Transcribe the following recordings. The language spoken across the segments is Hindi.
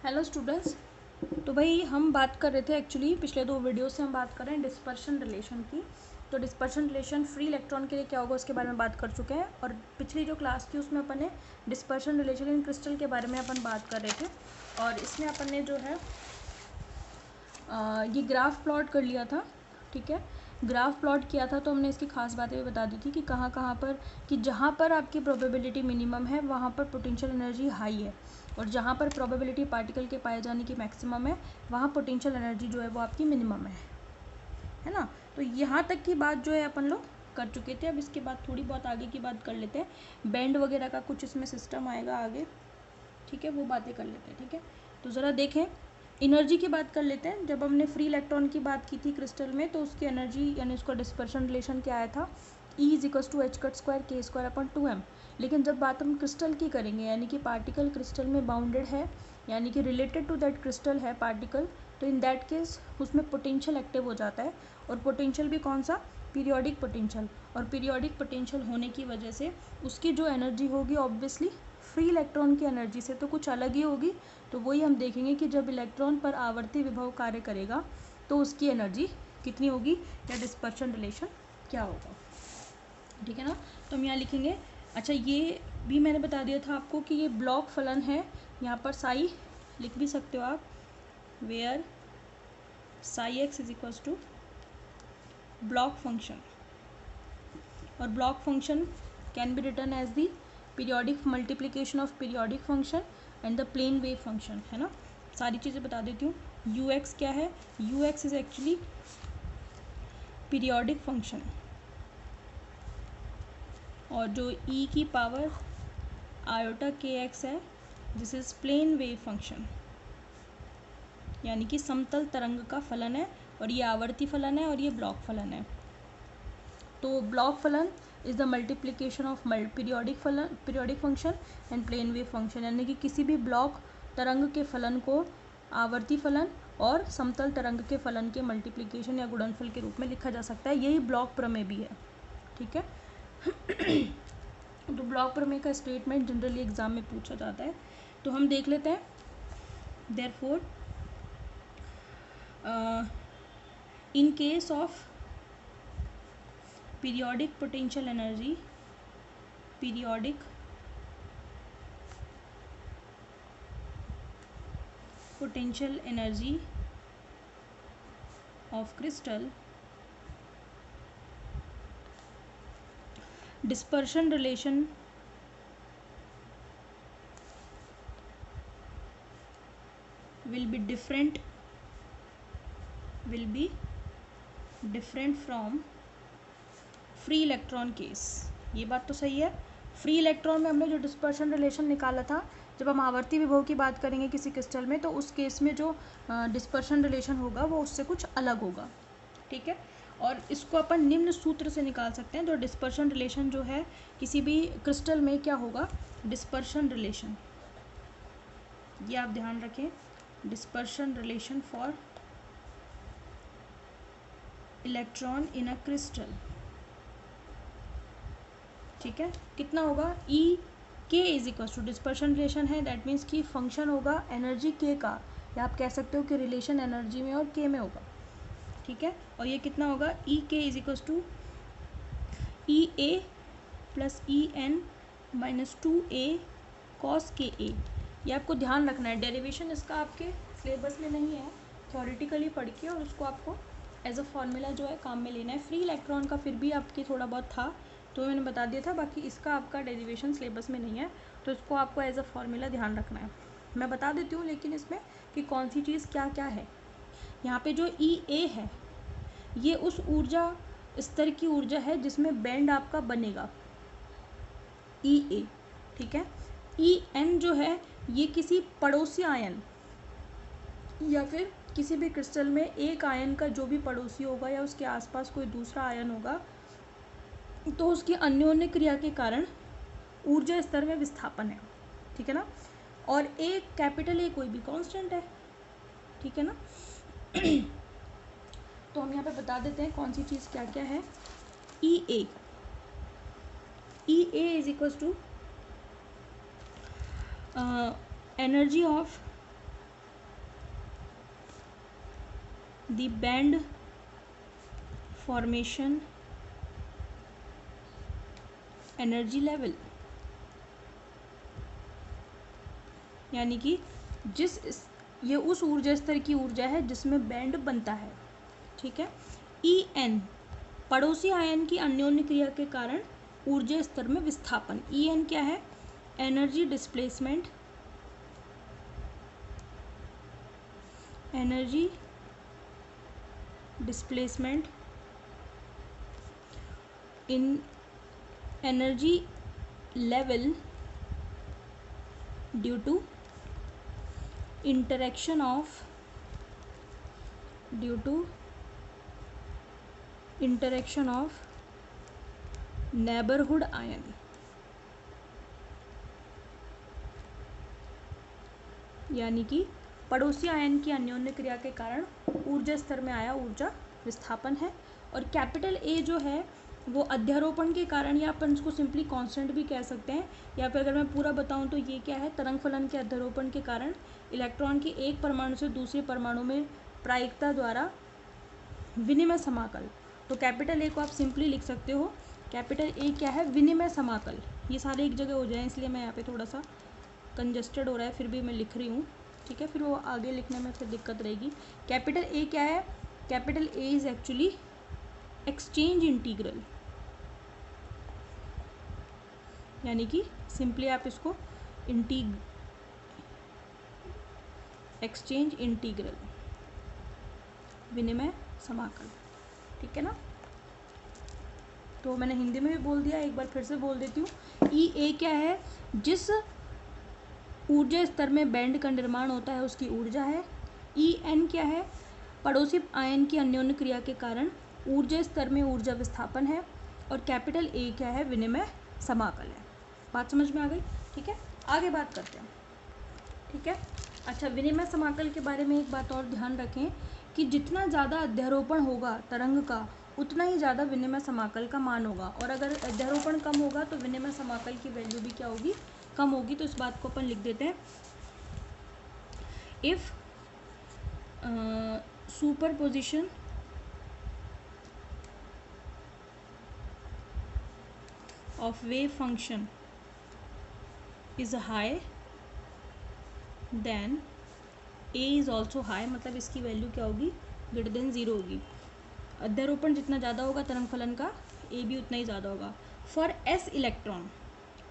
Hello students. तो भाई हम बात कर रहे थे, एक्चुअली पिछले दो वीडियो से हम बात कर रहे हैं डिस्पर्शन रिलेशन की। तो डिस्पर्शन रिलेशन फ्री इलेक्ट्रॉन के लिए क्या होगा उसके बारे में बात कर चुके हैं, और पिछली जो क्लास थी उसमें अपन ने डिस्पर्शन रिलेशन इन क्रिस्टल के बारे में अपन बात कर रहे थे। और इसमें अपन ने जो है ये ग्राफ प्लॉट कर लिया था। ठीक है, ग्राफ प्लॉट किया था तो हमने इसकी खास बातें भी बता दी थी कि कहाँ कहाँ पर, कि जहाँ पर आपकी प्रोबेबिलिटी मिनिमम है वहाँ पर पोटेंशियल एनर्जी हाई है, और जहाँ पर प्रोबेबिलिटी पार्टिकल के पाए जाने की मैक्सिमम है वहाँ पोटेंशियल एनर्जी जो है वो आपकी मिनिमम है ना। तो यहाँ तक की बात जो है अपन लोग कर चुके थे। अब इसके बाद थोड़ी बहुत आगे की बात कर लेते हैं। बैंड वगैरह का कुछ इसमें सिस्टम आएगा आगे, ठीक है, वो बातें कर लेते हैं। ठीक है, तो ज़रा देखें, एनर्जी की बात कर लेते हैं। जब हमने फ्री इलेक्ट्रॉन की बात की थी क्रिस्टल में, तो उसकी एनर्जी यानी उसका डिस्पर्शन रिलेशन क्या आया था, E=h²k²/2m। लेकिन जब बात हम क्रिस्टल की करेंगे, यानी कि पार्टिकल क्रिस्टल में बाउंडेड है, यानी कि रिलेटेड टू दैट क्रिस्टल है पार्टिकल, तो इन दैट केस उसमें पोटेंशियल एक्टिव हो जाता है। और पोटेंशियल भी कौन सा, पीरियोडिक पोटेंशियल। और पीरियोडिक पोटेंशियल होने की वजह से उसकी जो एनर्जी होगी ऑब्वियसली फ्री इलेक्ट्रॉन की एनर्जी से तो कुछ अलग ही होगी। तो वही हम देखेंगे कि जब इलेक्ट्रॉन पर आवर्ती विभव कार्य करेगा तो उसकी एनर्जी कितनी होगी, या डिस्पर्शन रिलेशन क्या होगा। ठीक है ना, तो हम यहाँ लिखेंगे। अच्छा, ये भी मैंने बता दिया था आपको कि ये ब्लॉक फलन है। यहाँ पर साई लिख भी सकते हो आप, where psi x is equals to block function. और block function can be return as the periodic multiplication of periodic function and the plane wave function, है ना। सारी चीज़ें बता देती हूँ। यू एक्स क्या है, U X is actually periodic function, और जो ई की पावर आयोटा के एक्स है this is plane wave function, यानी कि समतल तरंग का फलन है। और ये आवर्ती फलन है और ये ब्लॉक फलन है। तो ब्लॉक फलन is the multiplication of periodic function and plane wave function, यानी कि किसी भी ब्लॉक तरंग के फलन को आवर्ती फलन और समतल तरंग के फलन के मल्टीप्लिकेशन या गुणनफल के रूप में लिखा जा सकता है। यही ब्लॉक प्रमेय भी है। ठीक है, तो ब्लॉक प्रमेय का स्टेटमेंट जनरली एग्जाम में पूछा जाता है, तो हम देख लेते हैं। Therefore in case of periodic potential energy of crystal, dispersion relation will be different from free electron case. ये बात तो सही है। फ्री इलेक्ट्रॉन में हमने जो डिस्पर्शन रिलेशन निकाला था, जब हम आवर्ती विभव की बात करेंगे किसी क्रिस्टल में, तो उस केस में जो डिस्पर्शन रिलेशन होगा वो उससे कुछ अलग होगा। ठीक है, और इसको अपन निम्न सूत्र से निकाल सकते हैं। तो डिस्पर्शन रिलेशन जो है किसी भी क्रिस्टल में क्या होगा, डिस्पर्शन रिलेशन, ये आप ध्यान रखें, dispersion relation for electron in a crystal. ठीक है, कितना होगा, E K is equal to dispersion relation है, दैट मीन्स कि फंक्शन होगा एनर्जी के का, या आप कह सकते हो कि रिलेशन एनर्जी में और के में होगा। ठीक है, और ये कितना होगा, E K is equal to E A plus E N minus 2a cos K A. ये आपको ध्यान रखना है। डेरिवेशन इसका आपके सिलेबस में नहीं है, थ्योरेटिकली पढ़ के और उसको आपको एज अ फॉर्मूला जो है काम में लेना है। फ्री इलेक्ट्रॉन का फिर भी आपके थोड़ा बहुत था तो मैंने बता दिया था, बाकी इसका आपका डेरिवेशन सिलेबस में नहीं है, तो इसको आपको एज अ फॉर्मूला ध्यान रखना है। मैं बता देती हूँ लेकिन इसमें कि कौन सी चीज़ क्या क्या है। यहाँ पे जो ई ए है ये उस ऊर्जा स्तर की ऊर्जा है जिसमें बैंड आपका बनेगा, ई ए। ठीक है, ई एन जो है ये किसी पड़ोसी आयन या फिर किसी भी क्रिस्टल में एक आयन का जो भी पड़ोसी होगा या उसके आसपास कोई दूसरा आयन होगा, तो उसकी अन्योन्य क्रिया के कारण ऊर्जा स्तर में विस्थापन है। ठीक है ना, और एक कैपिटल ए कोई भी कांस्टेंट है। ठीक है ना, तो हम यहाँ पे बता देते हैं कौन सी चीज़ क्या क्या है। E A is equals to energy of the band formation energy level, यानी कि ये उस ऊर्जा स्तर की ऊर्जा है जिसमें बैंड बनता है। ठीक है। En पड़ोसी आयन की अन्योन्य क्रिया के कारण ऊर्जा स्तर में विस्थापन। En क्या है? Energy displacement, energy displacement in energy level due to interaction of neighborhood ion, यानी कि पड़ोसी आयन की अन्योन्य क्रिया के कारण ऊर्जा स्तर में आया ऊर्जा विस्थापन है। और कैपिटल ए जो है वो अध्यारोपण के कारण, या अपन इसको सिंपली कांस्टेंट भी कह सकते हैं, या फिर अगर मैं पूरा बताऊं तो ये क्या है, तरंग फलन के अध्यारोपण के कारण इलेक्ट्रॉन के एक परमाणु से दूसरे परमाणु में प्रायिकता द्वारा विनिमय समाकल। तो कैपिटल ए को आप सिंपली लिख सकते हो, कैपिटल ए क्या है? विनिमय समाकल। ये सारे एक जगह हो जाए इसलिए मैं यहाँ पे थोड़ा सा कंजस्टेड हो रहा है, फिर भी मैं लिख रही हूँ। ठीक है, फिर वो आगे लिखने में फिर दिक्कत रहेगी। कैपिटल ए क्या है? Capital A is actually exchange integral, यानी कि सिंपली आप इसको एक्सचेंज इंटीग्रल, विनिमय समाकल। ठीक है ना। तो मैंने हिंदी में भी बोल दिया, एक बार फिर से बोल देती हूँ। ई ए क्या है? जिस ऊर्जा स्तर में बैंड का निर्माण होता है उसकी ऊर्जा है। ई एन क्या है? पड़ोसी आयन की अन्योन्य क्रिया के कारण ऊर्जा स्तर में ऊर्जा विस्थापन है। और कैपिटल ए क्या है? विनिमय समाकल है। बात समझ में आ गई? ठीक है, आगे बात करते हैं। ठीक है। अच्छा, विनिमय समाकल के बारे में एक बात और ध्यान रखें कि जितना ज़्यादा अध्यारोपण होगा तरंग का, उतना ही ज़्यादा विनिमय समाकल का मान होगा। और अगर अध्यारोपण कम होगा तो विनिमय समाकल की वैल्यू भी क्या होगी? कम होगी। तो इस बात को अपन लिख देते हैं, if superposition of wave function is high then A is also high, मतलब इसकी वैल्यू क्या होगी? ग्रेटर देन 0 होगी। अध्यारोपण जितना ज़्यादा होगा तरंग फलन का, ए भी उतना ही ज़्यादा होगा। For S electron,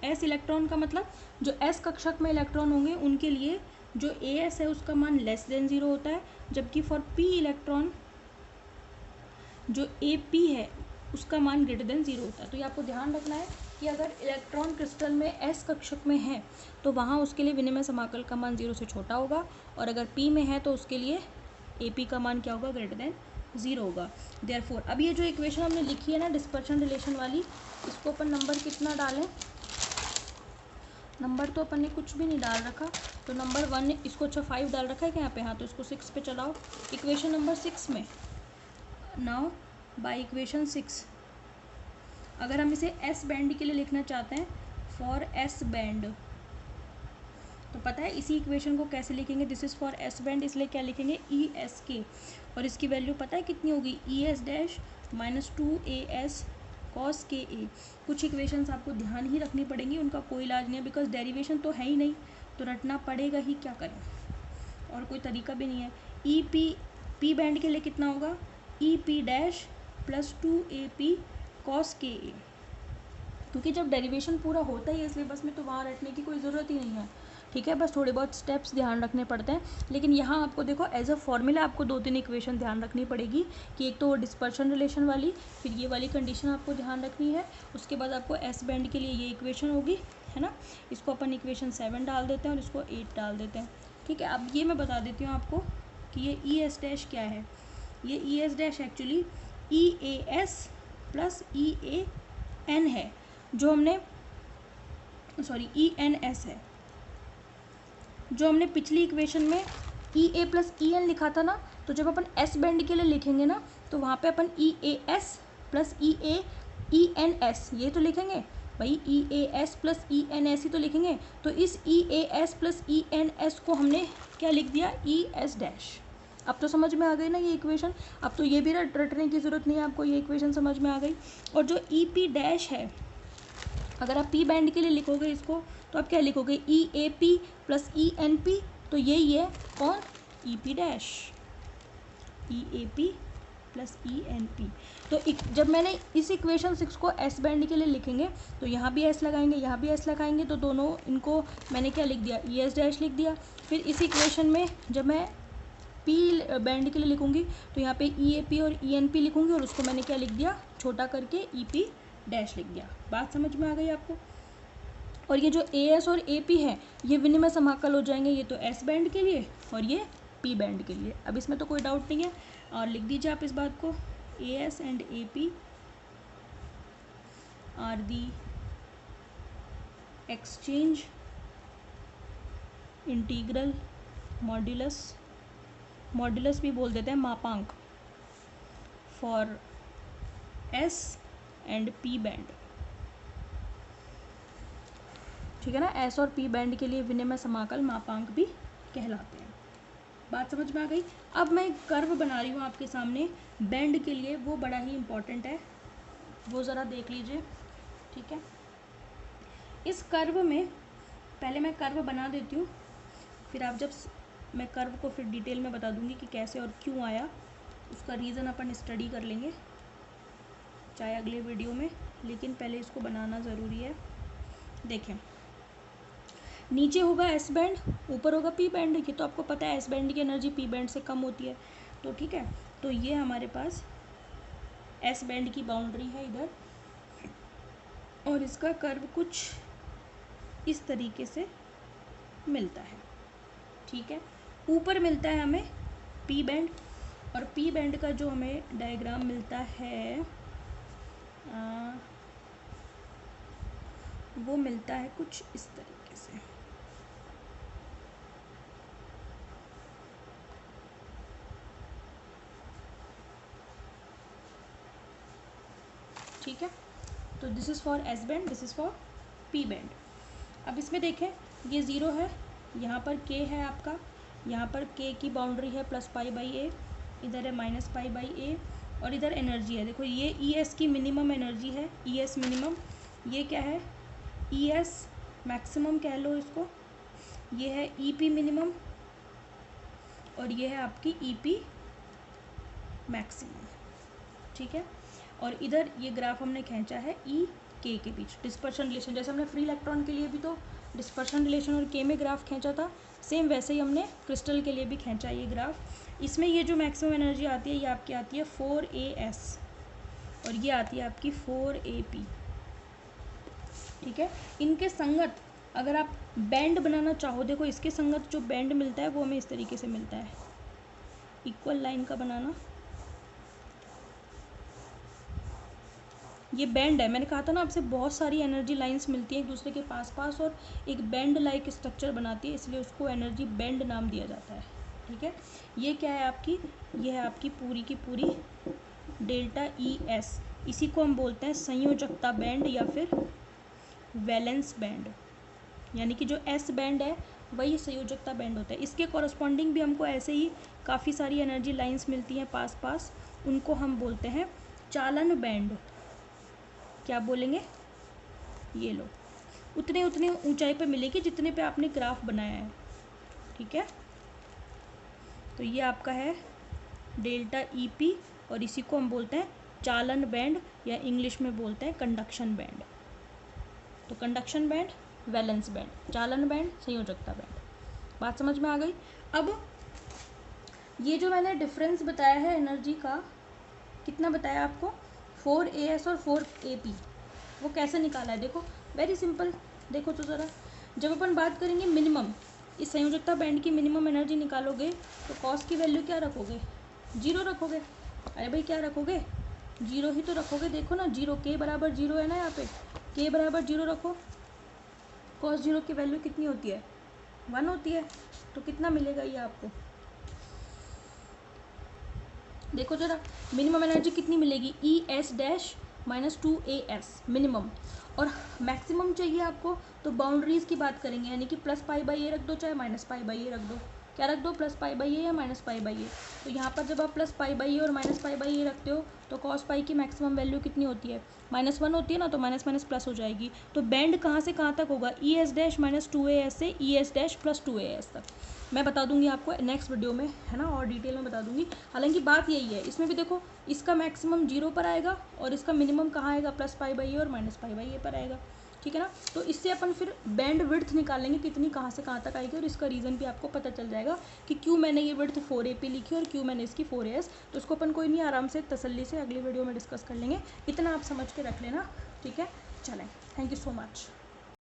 S electron का मतलब जो एस कक्षक में इलेक्ट्रॉन होंगे उनके लिए जो ए एस है उसका मान लेस देन 0 होता है, जबकि फॉर पी इलेक्ट्रॉन जो ए पी है उसका मान ग्रेटर देन 0 होता है। तो ये आपको ध्यान रखना है कि अगर इलेक्ट्रॉन क्रिस्टल में एस कक्षक में है तो वहाँ उसके लिए विनिमय समाकल का मान 0 से छोटा होगा, और अगर पी में है तो उसके लिए ए पी का मान क्या होगा? ग्रेटर देन 0 होगा। देयरफॉर अब ये जो इक्वेशन हमने लिखी है ना डिस्पर्शन रिलेशन वाली, इसको अपन नंबर कितना डालें? नंबर तो अपन ने कुछ भी नहीं डाल रखा, तो नंबर 1 इसको, अच्छा 5 डाल रखा है क्या यहाँ पे? हाँ, तो इसको 6 पे चलाओ। इक्वेशन नंबर 6 में नाउ बाय इक्वेशन 6 अगर हम इसे एस बैंड के लिए लिखना चाहते हैं, फॉर एस बैंड, तो पता है इसी इक्वेशन को कैसे लिखेंगे? This is for S band, इसलिए क्या लिखेंगे? ई एस के, और इसकी वैल्यू पता है कितनी होगी? ई S dash minus 2as cos K ए। कुछ इक्वेशंस आपको ध्यान ही रखनी पड़ेंगी, उनका कोई इलाज नहीं है, बिकॉज डेरिवेशन तो है ही नहीं, तो रटना पड़ेगा ही, क्या करें, और कोई तरीका भी नहीं है। ई पी बैंड के लिए कितना होगा? ई P dash plus 2AP cos K ए, क्योंकि जब डेरिवेशन पूरा होता ही है सिलेबस में तो वहाँ रटने की कोई ज़रूरत ही नहीं है। ठीक है, बस थोड़े बहुत स्टेप्स ध्यान रखने पड़ते हैं। लेकिन यहाँ आपको देखो एज अ फॉर्मूला आपको 2-3 इक्वेशन ध्यान रखनी पड़ेगी, कि एक तो वो डिस्पर्शन रिलेशन वाली, फिर ये वाली कंडीशन आपको ध्यान रखनी है, उसके बाद आपको एस बैंड के लिए ये इक्वेशन होगी, है ना। इसको अपन इक्वेशन 7 डाल देते हैं और इसको 8 डाल देते हैं। ठीक है, अब ये मैं बता देती हूँ आपको कि ये ई एस डैश क्या है। ये E S dash actually E A S plus E A N है, जो हमने ई एन एस है, जो हमने पिछली इक्वेशन में ई ए प्लस ई एन लिखा था ना। तो जब अपन एस बैंड के लिए लिखेंगे ना तो वहाँ पे अपन E A S plus E N S ये तो लिखेंगे भाई, E A S plus E N S ही तो लिखेंगे। तो इस E A S plus E N S को हमने क्या लिख दिया? E S dash. अब तो समझ में आ गई ना ये इक्वेशन। अब तो ये भी रटने की ज़रूरत नहीं है आपको, ये इक्वेशन समझ में आ गई। और जो ई पी डैश है, अगर आप पी बैंड के लिए लिखोगे इसको तो आप क्या लिखोगे, E A P plus E N P, तो यही है कौन, E P dash, E A P plus E N P. तो जब मैंने इस इक्वेशन 6 को एस बैंड के लिए लिखेंगे तो यहाँ भी एस लगाएंगे, यहाँ भी एस लगाएंगे, तो दोनों इनको मैंने क्या लिख दिया, ई एस डैश लिख दिया। फिर इस इक्वेशन में जब मैं पी बैंड के लिए लिखूंगी तो यहाँ पे ई ए पी और ई एन पी लिखूंगी, और उसको मैंने क्या लिख दिया, छोटा करके ई पी डैश लिख दिया। बात समझ में आ गई आपको। और ये जो ए एस और ए पी है ये विनिमय समाकल हो जाएंगे, ये तो एस बैंड के लिए और ये पी बैंड के लिए। अब इसमें तो कोई डाउट नहीं है, और लिख दीजिए आप इस बात को, A S and A P are the exchange integral modulus, modulus भी बोल देते हैं मापांक, for S and P band. ठीक है ना, एस और पी बैंड के लिए विनिमय समाकल मापांक भी कहलाते हैं। बात समझ में आ गई। अब मैं एक कर्व बना रही हूँ आपके सामने बैंड के लिए, वो बड़ा ही इम्पोर्टेंट है, वो ज़रा देख लीजिए। ठीक है, इस कर्व में पहले मैं कर्व बना देती हूँ, फिर आप जब मैं कर्व को फिर डिटेल में बता दूँगी कि कैसे और क्यों आया, उसका रीज़न अपन स्टडी कर लेंगे चाहे अगले वीडियो में, लेकिन पहले इसको बनाना ज़रूरी है। देखें, नीचे होगा एस बैंड, ऊपर होगा पी बैंड। ये तो आपको पता है एस बैंड की एनर्जी पी बैंड से कम होती है, तो ठीक है। तो ये हमारे पास एस बैंड की बाउंड्री है इधर, और इसका कर्व कुछ इस तरीके से मिलता है। ठीक है, ऊपर मिलता है हमें पी बैंड, और पी बैंड का जो हमें डायग्राम मिलता है वो मिलता है कुछ इस तरीके से। ठीक है, तो this is for S band, this is for P band. अब इसमें देखें, ये ज़ीरो है, यहाँ पर के है आपका, यहाँ पर के की बाउंड्री है प्लस पाई बाई ए, इधर है माइनस पाई बाई ए, और इधर एनर्जी है। देखो ये ई एस की मिनिमम एनर्जी है, ई एस मिनिमम, ये क्या है, ई एस मैक्सिमम कह लो इसको, ये है ई पी मिनिमम, और ये है आपकी ई पी मैक्सिमम। ठीक है, और इधर ये ग्राफ हमने खींचा है ई के बीच डिस्पर्शन रिलेशन, जैसे हमने फ्री इलेक्ट्रॉन के लिए भी तो डिस्पर्शन रिलेशन और के में ग्राफ खींचा था, सेम वैसे ही हमने क्रिस्टल के लिए भी खींचा ये ग्राफ। इसमें ये जो मैक्सिमम एनर्जी आती है ये आपकी आती है 4AS, और ये आती है आपकी 4AP। ठीक है, इनके संगत अगर आप बैंड बनाना चाहो, देखो इसके संगत जो बैंड मिलता है वो हमें इस तरीके से मिलता है, इक्वल लाइन का बनाना। ये बैंड है, मैंने कहा था ना आपसे, बहुत सारी एनर्जी लाइंस मिलती हैं एक दूसरे के पास पास और एक बैंड लाइक स्ट्रक्चर बनाती है, इसलिए उसको एनर्जी बैंड नाम दिया जाता है। ठीक है, ये क्या है आपकी, ये है आपकी पूरी की पूरी डेल्टा ई एस, इसी को हम बोलते हैं संयोजकता बैंड या फिर वैलेंस बैंड, यानी कि जो एस बैंड है वही संयोजकता बैंड होता है। इसके कॉरस्पॉन्डिंग भी हमको ऐसे ही काफ़ी सारी एनर्जी लाइंस मिलती हैं पास पास, उनको हम बोलते हैं चालन बैंड। क्या बोलेंगे, ये लो, उतने उतने ऊंचाई पे मिलेगी जितने पे आपने ग्राफ बनाया है। ठीक है, तो ये आपका है डेल्टा ई पी, और इसी को हम बोलते हैं चालन बैंड, या इंग्लिश में बोलते हैं कंडक्शन बैंड। तो कंडक्शन बैंड, वैलेंस बैंड, चालन बैंड, संयोजकता बैंड। बात समझ में आ गई। अब ये जो मैंने डिफरेंस बताया है एनर्जी का, कितना बताया आपको, 4AS और 4AP, वो कैसे निकाला है, देखो वेरी सिंपल। देखो तो ज़रा, जब अपन बात करेंगे मिनिमम, इस संयोजकता बैंड की मिनिमम एनर्जी निकालोगे तो कॉस की वैल्यू क्या रखोगे, 0 रखोगे। अरे भाई क्या रखोगे, 0 ही तो रखोगे। देखो ना, 0, के बराबर 0 है ना, यहाँ पे के बराबर 0 रखो, कॉस 0 की वैल्यू कितनी होती है, 1 होती है, तो कितना मिलेगा ये आपको, देखो जरा मिनिमम एनर्जी कितनी मिलेगी, ई S dash minus 2AS minimum, और मैक्सिमम चाहिए आपको तो बाउंड्रीज़ की बात करेंगे, यानी कि प्लस पाई बाई ए रख दो चाहे माइनस पाई बाई ए रख दो, क्या रख दो, प्लस पाई बाई ए या माइनस पाई बाई ए। तो यहाँ पर जब आप प्लस पाई बाई ए और माइनस पाई बाई ए रखते हो तो कॉस पाई की मैक्सिमम वैल्यू कितनी होती है, -1 होती है ना, तो माइनस माइनस प्लस हो जाएगी। तो बैंड कहाँ से कहाँ तक होगा, ई एस डैश माइनस 2as से ई एस डैश प्लस 2as तक। मैं बता दूंगी आपको नेक्स्ट वीडियो में, है ना, और डिटेल में बता दूंगी। हालांकि बात यही है, इसमें भी देखो इसका मैक्सिमम 0 पर आएगा और इसका मिनिमम कहाँ आएगा, प्लस पाई बाई ए और माइनस पाई बाई ए पर आएगा, ठीक है ना। तो इससे अपन फिर बैंड विड्थ निकालेंगे कितनी कहाँ से कहाँ तक आएगी, और इसका रीज़न भी आपको पता चल जाएगा कि क्यों मैंने ये विड्थ 4AP लिखी और क्यों मैंने इसकी 4as। तो इसको अपन कोई नहीं, आराम से तसल्ली से अगली वीडियो में डिस्कस कर लेंगे। इतना आप समझ के रख लेना, ठीक है। चलें, थैंक यू सो मच।